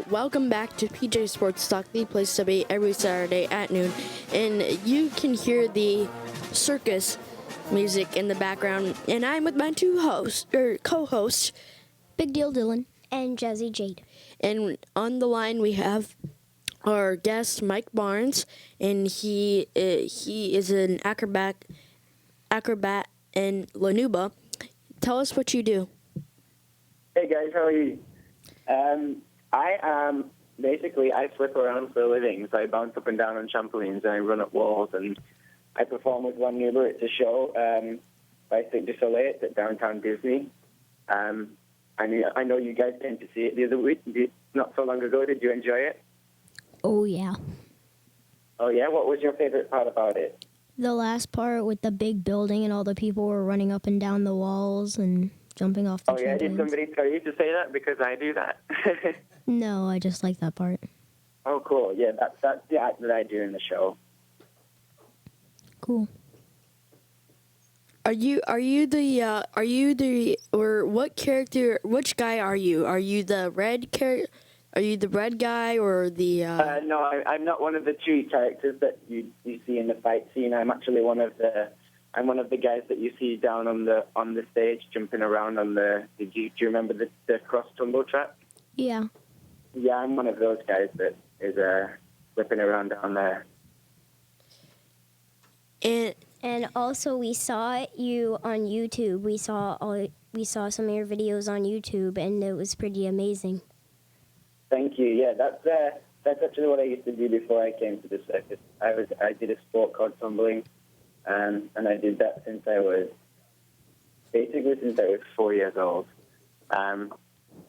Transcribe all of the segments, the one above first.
welcome back to PJ Sports Talk, the place to be every Saturday at noon. And you can hear the circus music in the background. And I'm with my two co-hosts, Big Deal Dylan and Jazzy Jade. And on the line we have our guest Mike Barnes, and he is an acrobat in Nouba. Tell us what you do. Hey guys, how are you? I flip around for a living, so I bounce up and down on trampolines and I run up walls and I perform with one Nouba. It's a show by Cirque du Soleil at downtown Disney. I know you guys came to see it the other week, not so long ago. Did you enjoy it? Oh, yeah. Oh, yeah? What was your favorite part about it? The last part with the big building and all the people were running up and down the walls and jumping off the trampolines. Oh, yeah? Did somebody tell you to say that? Because I do that. No, I just like that part. Oh, cool. Yeah, that's the act that I do in the show. Cool. Which guy are you? Are you the red guy or the? No, I'm not one of the two characters that you see in the fight scene. I'm actually one of the guys that you see down on the stage jumping around on the. Do you remember the cross tumble track? Yeah. Yeah, I'm one of those guys that is flipping around down there. And also we saw you on YouTube. We saw some of your videos on YouTube, and it was pretty amazing. Thank you. Yeah, that's actually what I used to do before I came to the circus. I did a sport called tumbling, and I did that since I was 4 years old.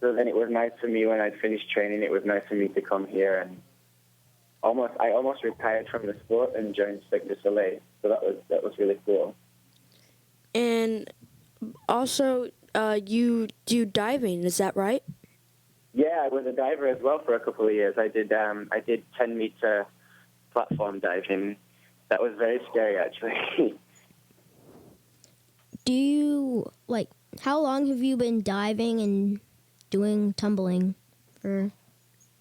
So then it was nice for me when I'd finished training. It was nice for me to come here and I almost retired from the sport and joined Cirque du Soleil. So that was really cool. And also, you do diving, is that right? Yeah, I was a diver as well for a couple of years. I did 10-meter platform diving. That was very scary, actually. How long have you been diving and doing tumbling for?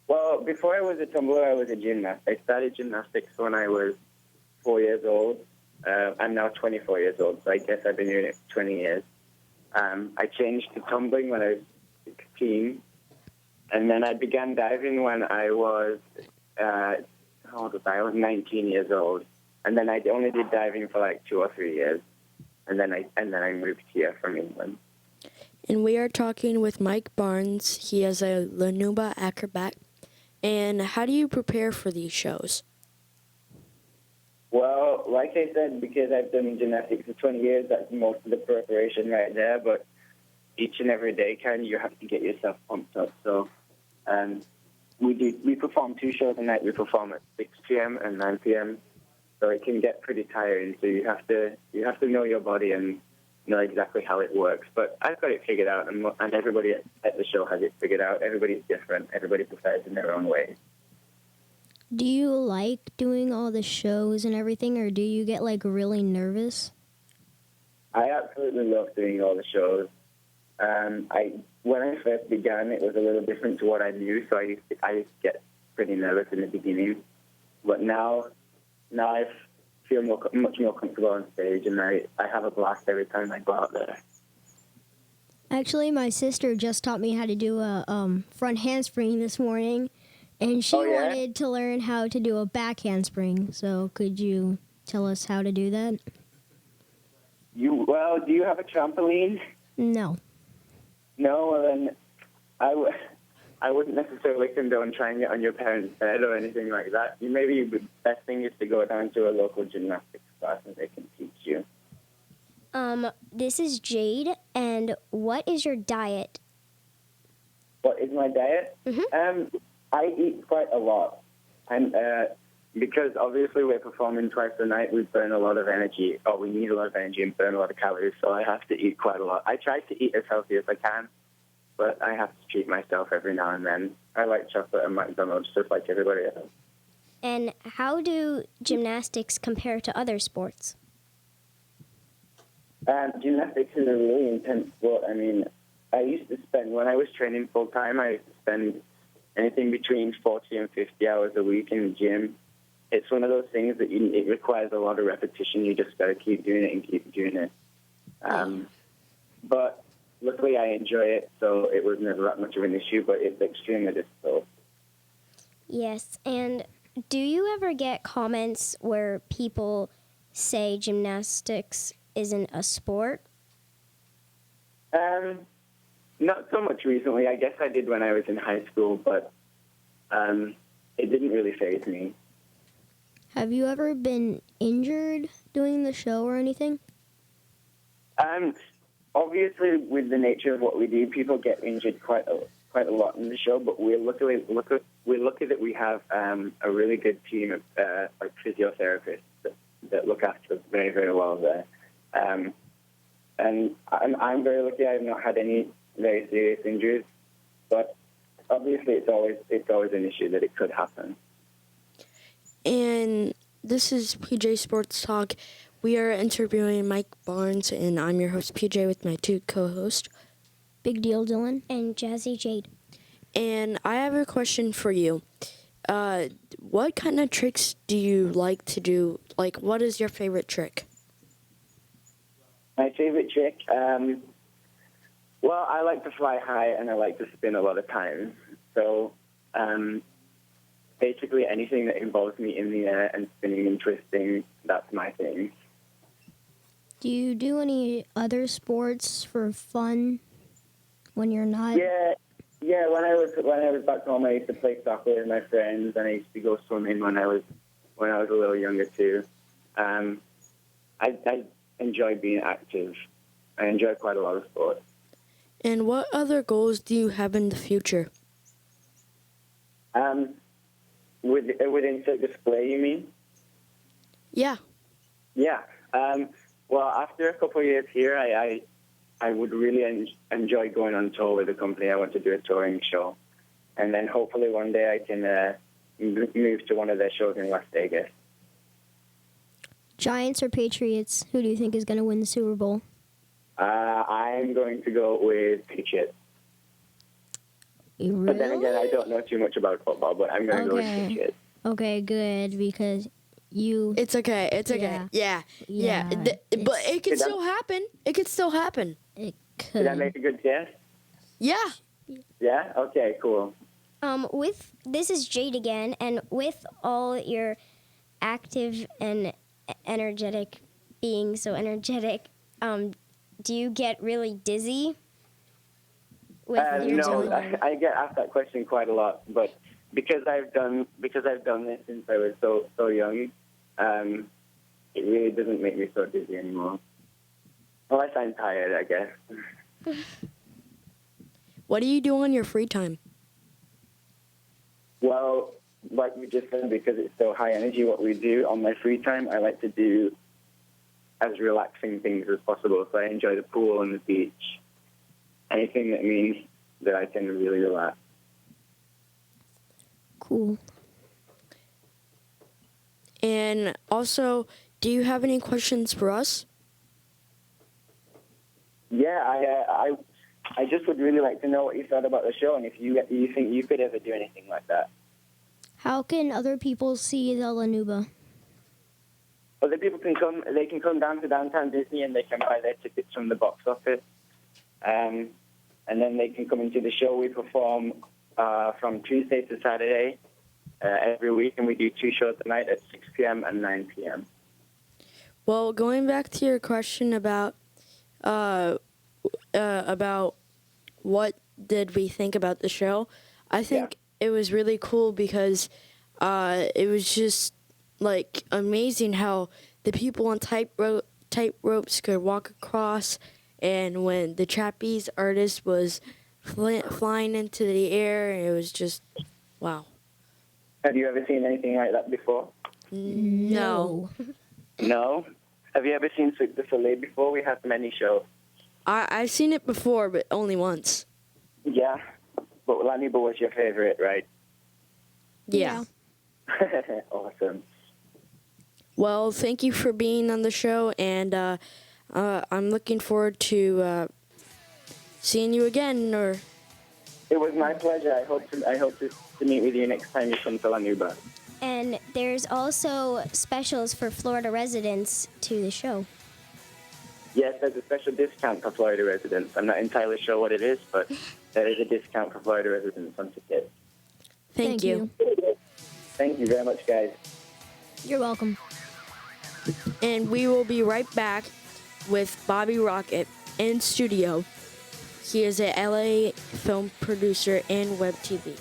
Well, before I was a tumbler, I was a gymnast. I started gymnastics when I was 4 years old. I'm now 24 years old, so I guess I've been doing it 20 years. I changed to tumbling when I was 16, and then I began diving when I was, how old was I? I was 19 years old, and then I only did diving for like 2 or 3 years, and then I moved here from England. And we are talking with Mike Barnes. He is a Nouba acrobat. And how do you prepare for these shows? Well, like I said, because I've done gymnastics for 20 years, that's most of the preparation right there. But each and every day, you have to get yourself pumped up. So we perform 2 shows a night. We perform at 6 p.m. and 9 p.m. So it can get pretty tiring. So you have to know your body and know exactly how it works. But I've got it figured out, and everybody at the show has it figured out. Everybody's different. Everybody prepares in their own way. Do you like doing all the shows and everything, or do you get really nervous? I absolutely love doing all the shows. When I first began, it was a little different to what I knew, so I used to get pretty nervous in the beginning. But now I feel much more comfortable on stage, and I have a blast every time I go out there. Actually, my sister just taught me how to do a front handspring this morning, and she wanted to learn how to do a back handspring. So could you tell us how to do that? Do you have a trampoline? No. No, well then I wouldn't necessarily condone trying it on your parents' bed or anything like that. Maybe the best thing is to go down to a local gymnastics class and they can teach you. This is Jade, and what is your diet? What is my diet? Mm-hmm. I eat quite a lot. And because obviously we're performing twice a night, we burn a lot of energy, or we need a lot of energy and burn a lot of calories, so I have to eat quite a lot. I try to eat as healthy as I can, but I have to treat myself every now and then. I like chocolate and McDonald's just like everybody else. And how do gymnastics compare to other sports? Gymnastics is a really intense sport. I mean, I used to spend, when I was training full-time, I used to spend anything between 40 and 50 hours a week in the gym. It's one of those things that it requires a lot of repetition. You just got to keep doing it and keep doing it. But luckily, I enjoy it, so it was never that much of an issue. But it's extremely difficult. Yes, and do you ever get comments where people say gymnastics isn't a sport? Not so much recently. I guess I did when I was in high school, but it didn't really faze me. Have you ever been injured doing the show or anything? Obviously, with the nature of what we do, people get injured quite a lot in the show. But we're lucky that we have a really good team of physiotherapists that look after us very, very well there. And I'm very lucky. I have not had any very serious injuries, but obviously it's always an issue that it could happen. And this is PJ Sports Talk. We are interviewing Mike Barnes, and I'm your host, PJ, with my two co-hosts, Big Deal Dylan. And Jazzy Jade. And I have a question for you. What kind of tricks do you like to do? Like, what is your favorite trick? My favorite trick? Well, I like to fly high, and I like to spin a lot of times. So basically anything that involves me in the air and spinning and twisting, that's my thing. Do you do any other sports for fun when you're not? Yeah. When I was back home, I used to play soccer with my friends, and I used to go swimming when I was a little younger too. I enjoy being active. I enjoy quite a lot of sports. And what other goals do you have in the future? Within display, you mean? Yeah. Yeah. Well, after a couple of years here, I would really enjoy going on tour with the company. I want to do a touring show. And then hopefully one day I can move to one of their shows in Las Vegas. Giants or Patriots? Who do you think is going to win the Super Bowl? I'm going to go with Patriots. Really? But then again, I don't know too much about football, but I'm going to go with Patriots. Okay, good, because you... It's okay. It's okay. Yeah. But it could still happen. It could still happen. It could. Did I make a good guess? Yeah. Yeah? Okay, cool. This is Jade again, and with all your active and energetic, being so energetic, do you get really dizzy? No, I get asked that question quite a lot, but because I've done this since I was so young, it really doesn't make me so dizzy anymore. Unless I'm tired, I guess. What do you do on your free time? Well, like we just said, because it's so high energy, what we do on my free time, I like to do as relaxing things as possible. So I enjoy the pool and the beach. Anything that means that I can really relax. Cool. And also, do you have any questions for us? Yeah, I just would really like to know what you thought about the show, and if you think you could ever do anything like that. How can other people see the Nouba? Other people can come. They can come down to downtown Disney, and they can buy their tickets from the box office. And then they can come into the show. We perform from Tuesday to Saturday every week, and we do 2 shows a night at 6 p.m. and 9 p.m. Well, going back to your question about what did we think about the show, I think it was really cool because it was just like amazing how the people on tight ropes could walk across. And when the trapeze artist was flying into the air, it was just, wow. Have you ever seen anything like that before? No. No? Have you ever seen Cirque du Soleil before? We have many shows. I've seen it before, but only once. Yeah? But La Nouba was your favorite, right? Yeah. Awesome. Well, thank you for being on the show, and I'm looking forward to seeing you again, or It was my pleasure. I hope to meet with you next time you come to La Nouba. And there's also specials for Florida residents to the show. Yes, there's a special discount for Florida residents. I'm not entirely sure what it is, but there is a discount for Florida residents on tickets. Thank you. Thank you very much, guys. You're welcome. And we will be right back with Bobby Rocket in studio. He is a LA film producer and web TV.